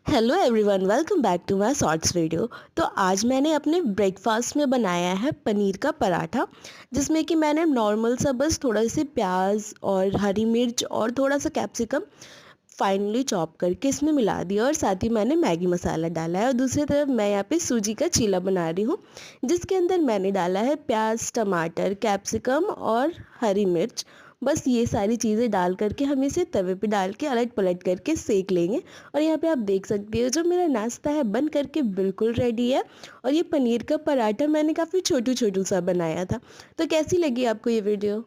Hello everyone, welcome back to my shorts video. तो आज मैंने अपने ब्रेकफास्ट में बनाया है पनीर का पराठा, जिसमें कि मैंने नॉर्मल सा बस थोड़ा से प्याज और हरी मिर्च और थोड़ा सा कैप्सिकम फाइनली चॉप करके इसमें मिला दिया और साथ ही मैंने मैगी मसाला डाला है। और दूसरी तरफ मैं यहाँ पे सूजी का चीला बना रही हूँ, जिसके अंदर मैंने डाला है प्याज, टमाटर, कैप्सिकम और हरी मिर्च। बस ये सारी चीज़ें डाल करके हम इसे तवे पे डाल के अलट पलट करके सेक लेंगे। और यहाँ पे आप देख सकते हो जो मेरा नाश्ता है बन करके बिल्कुल रेडी है। और ये पनीर का पराठा मैंने काफ़ी छोटू छोटू सा बनाया था। तो कैसी लगी आपको ये वीडियो?